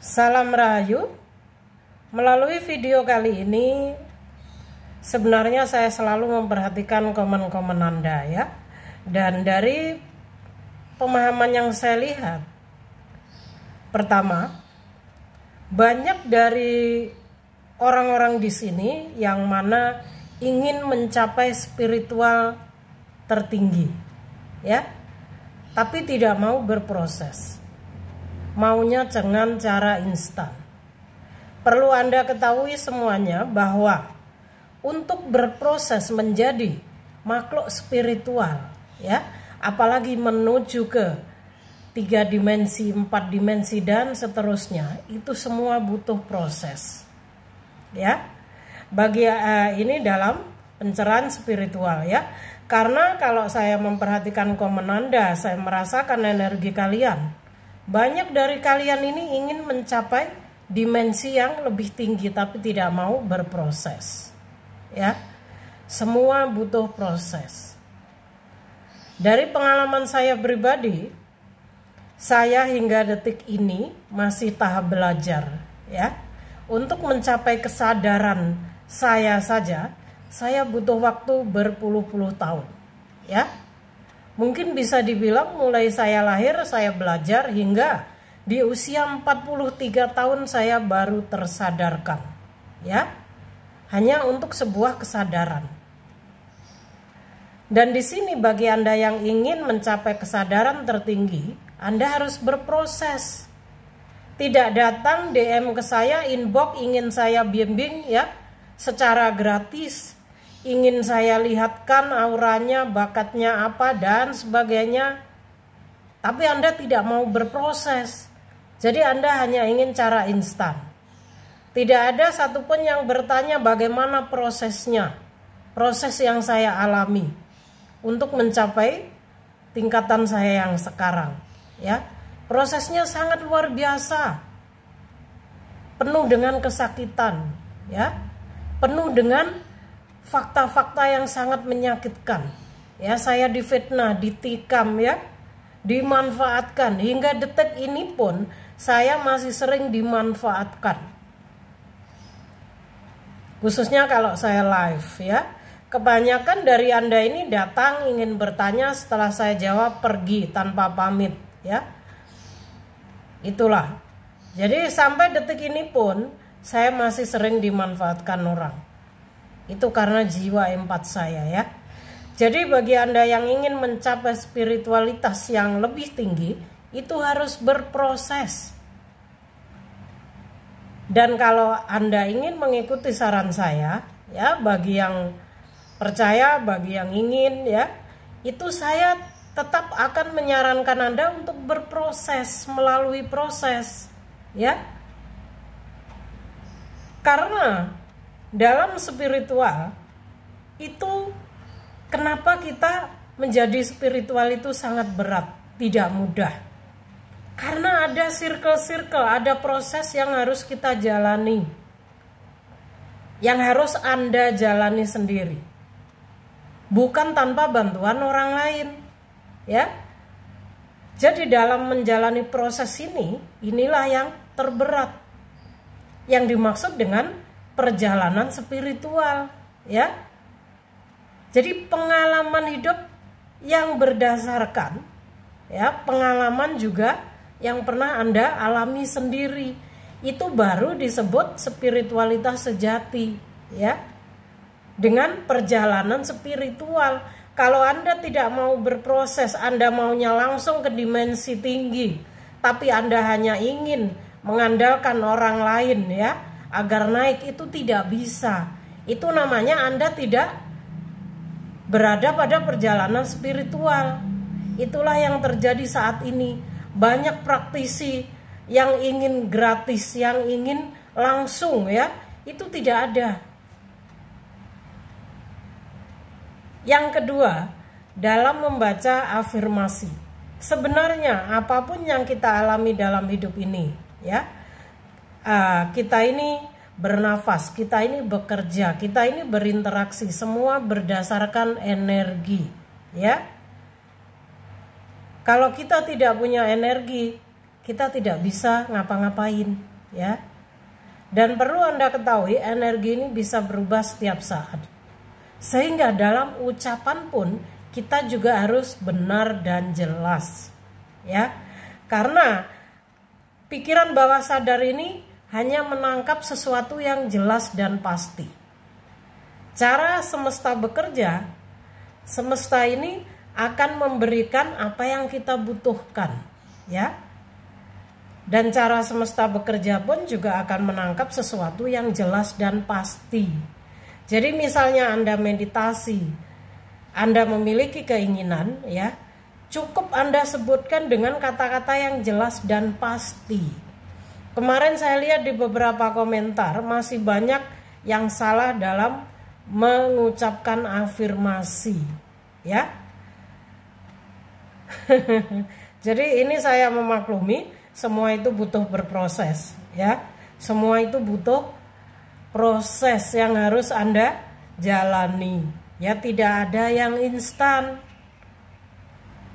Salam Rahayu. Melalui video kali ini sebenarnya saya selalu memperhatikan komen-komen Anda ya. Dan dari pemahaman yang saya lihat, pertama, banyak dari orang-orang di sini yang mana ingin mencapai spiritual tertinggi ya, tapi tidak mau berproses, maunya dengan cara instan. Perlu Anda ketahui semuanya bahwa untuk berproses menjadi makhluk spiritual ya, apalagi menuju ke 3 dimensi, 4 dimensi dan seterusnya, itu semua butuh proses ya. Bagi ini dalam pencerahan spiritual ya. Karena kalau saya memperhatikan komen Anda, saya merasakan energi kalian. Banyak dari kalian ini ingin mencapai dimensi yang lebih tinggi tapi tidak mau berproses ya. Semua butuh proses. Dari pengalaman saya pribadi, saya hingga detik ini masih tahap belajar ya. Untuk mencapai kesadaran saya saja, saya butuh waktu berpuluh-puluh tahun ya. Mungkin bisa dibilang mulai saya lahir saya belajar hingga di usia 43 tahun saya baru tersadarkan ya. Hanya untuk sebuah kesadaran. Dan di sini bagi Anda yang ingin mencapai kesadaran tertinggi, Anda harus berproses. Tidak datang DM ke saya, inbox ingin saya bimbing ya secara gratis, ingin saya lihatkan auranya, bakatnya apa dan sebagainya. Tapi Anda tidak mau berproses. Jadi Anda hanya ingin cara instan. Tidak ada satupun yang bertanya bagaimana prosesnya. Proses yang saya alami untuk mencapai tingkatan saya yang sekarang ya. Prosesnya sangat luar biasa. Penuh dengan kesakitan ya. Penuh dengan fakta-fakta yang sangat menyakitkan. Ya, saya difitnah, ditikam ya, dimanfaatkan. Hingga detik ini pun saya masih sering dimanfaatkan. Khususnya kalau saya live ya. Kebanyakan dari Anda ini datang ingin bertanya, setelah saya jawab pergi tanpa pamit ya. Itulah. Jadi sampai detik ini pun saya masih sering dimanfaatkan orang. Itu karena jiwa empat saya ya. Jadi bagi Anda yang ingin mencapai spiritualitas yang lebih tinggi, itu harus berproses. Dan kalau Anda ingin mengikuti saran saya, ya bagi yang percaya, bagi yang ingin ya, itu saya tetap akan menyarankan Anda untuk berproses, melalui proses ya. Karena dalam spiritual itu kenapa kita menjadi spiritual itu sangat berat, tidak mudah. Karena ada circle-circle, ada proses yang harus kita jalani. Yang harus Anda jalani sendiri. Bukan tanpa bantuan orang lain. Ya. Jadi dalam menjalani proses ini, inilah yang terberat. Yang dimaksud dengan perjalanan spiritual, ya. Jadi pengalaman hidup yang berdasarkan ya, pengalaman juga yang pernah Anda alami sendiri, itu baru disebut spiritualitas sejati ya. Dengan perjalanan spiritual. Kalau Anda tidak mau berproses, Anda maunya langsung ke dimensi tinggi, tapi Anda hanya ingin mengandalkan orang lain ya agar naik, itu tidak bisa. Itu namanya Anda tidak berada pada perjalanan spiritual. Itulah yang terjadi saat ini. Banyak praktisi yang ingin gratis, yang ingin langsung ya, itu tidak ada. Yang kedua, dalam membaca afirmasi. Sebenarnya apapun yang kita alami dalam hidup ini ya, kita ini bernafas, kita ini bekerja, kita ini berinteraksi, semua berdasarkan energi ya. Kalau kita tidak punya energi, kita tidak bisa ngapa-ngapain ya. Dan perlu Anda ketahui, energi ini bisa berubah setiap saat. Sehingga dalam ucapan pun kita juga harus benar dan jelas, ya. Karena pikiran bawah sadar ini hanya menangkap sesuatu yang jelas dan pasti. Cara semesta bekerja, semesta ini akan memberikan apa yang kita butuhkan, ya. Dan cara semesta bekerja pun juga akan menangkap sesuatu yang jelas dan pasti. Jadi misalnya Anda meditasi, Anda memiliki keinginan, ya, cukup Anda sebutkan dengan kata-kata yang jelas dan pasti. Kemarin saya lihat di beberapa komentar masih banyak yang salah dalam mengucapkan afirmasi, ya. Jadi ini saya memaklumi, semua itu butuh berproses, ya. Semua itu butuh proses yang harus Anda jalani, ya. Tidak ada yang instan,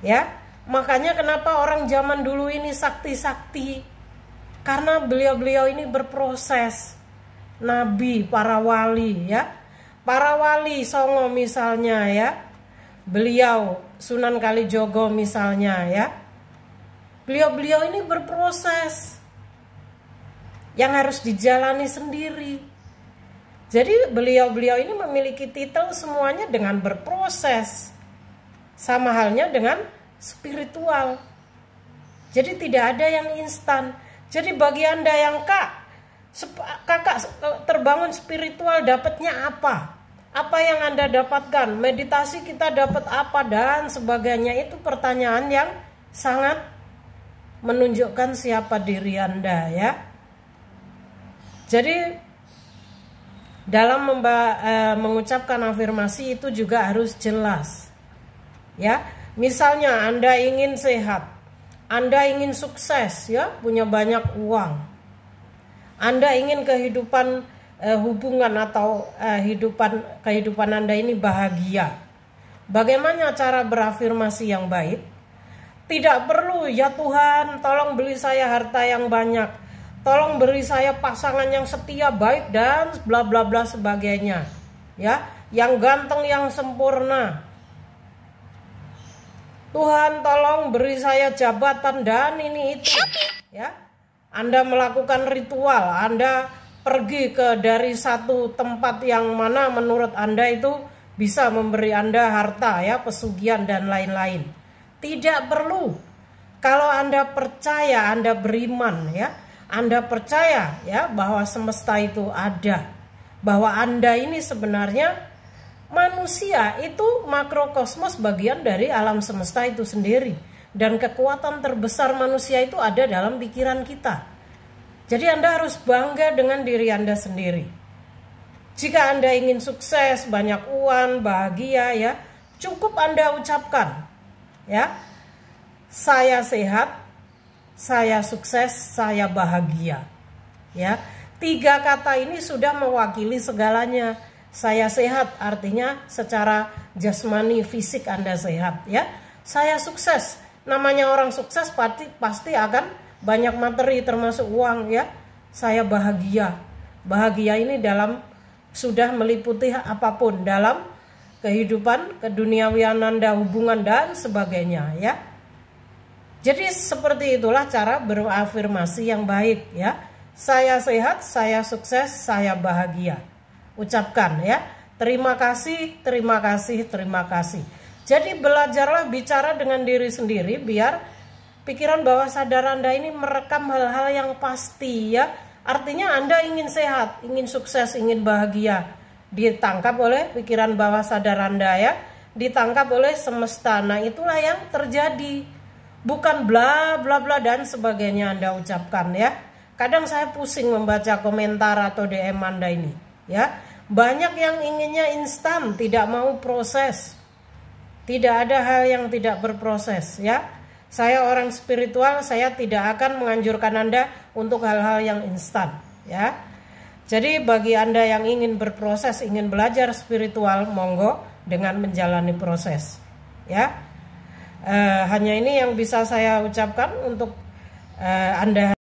ya. Makanya kenapa orang zaman dulu ini sakti-sakti, karena beliau-beliau ini berproses. Nabi, para wali, ya. Para wali Songo misalnya, ya. Beliau Sunan Kalijogo misalnya, ya. Beliau-beliau ini berproses yang harus dijalani sendiri. Jadi beliau-beliau ini memiliki titel semuanya dengan berproses. Sama halnya dengan spiritual. Jadi tidak ada yang instan. Jadi bagi Anda yang kakak terbangun spiritual, dapatnya apa? Apa yang Anda dapatkan? Meditasi kita dapat apa dan sebagainya, itu pertanyaan yang sangat menunjukkan siapa diri Anda, ya. Jadi dalam mengucapkan afirmasi itu juga harus jelas, ya. Misalnya Anda ingin sehat, Anda ingin sukses, ya, punya banyak uang, Anda ingin kehidupan hubungan atau kehidupan Anda ini bahagia. Bagaimana cara berafirmasi yang baik? Tidak perlu, ya Tuhan, tolong beri saya harta yang banyak, tolong beri saya pasangan yang setia, baik, dan bla bla bla sebagainya, ya, yang ganteng, yang sempurna. Tuhan, tolong beri saya jabatan dan ini itu, ya. Anda melakukan ritual, Anda pergi dari satu tempat yang mana menurut Anda itu bisa memberi Anda harta, ya, pesugihan dan lain-lain. Tidak perlu. Kalau Anda percaya, Anda beriman, ya, Anda percaya, ya, bahwa semesta itu ada, bahwa Anda ini sebenarnya manusia, itu makrokosmos, bagian dari alam semesta itu sendiri, dan kekuatan terbesar manusia itu ada dalam pikiran kita. Jadi Anda harus bangga dengan diri Anda sendiri. Jika Anda ingin sukses, banyak uang, bahagia, ya, cukup Anda ucapkan, ya, saya sehat, saya sukses, saya bahagia, ya. 3 kata ini sudah mewakili segalanya. Saya sehat artinya secara jasmani fisik Anda sehat, ya. Saya sukses, namanya orang sukses pasti akan banyak materi termasuk uang, ya. Saya bahagia. Bahagia ini sudah meliputi apapun dalam kehidupan keduniawian Anda, hubungan dan sebagainya, ya. Jadi seperti itulah cara berafirmasi yang baik, ya. Saya sehat, saya sukses, saya bahagia. Ucapkan, ya. Terima kasih, terima kasih, terima kasih. Jadi belajarlah bicara dengan diri sendiri biar pikiran bawah sadar Anda ini merekam hal-hal yang pasti, ya. Artinya Anda ingin sehat, ingin sukses, ingin bahagia. Ditangkap oleh pikiran bawah sadar Anda, ya. Ditangkap oleh semesta. Nah, itulah yang terjadi. Bukan bla bla bla dan sebagainya Anda ucapkan, ya. Kadang saya pusing membaca komentar atau DM Anda ini, ya. Banyak yang inginnya instan, tidak mau proses. Tidak ada hal yang tidak berproses, ya. Saya orang spiritual, saya tidak akan menganjurkan Anda untuk hal-hal yang instan, ya. Jadi bagi Anda yang ingin berproses, ingin belajar spiritual, monggo dengan menjalani proses, ya. Hanya ini yang bisa saya ucapkan untuk Anda.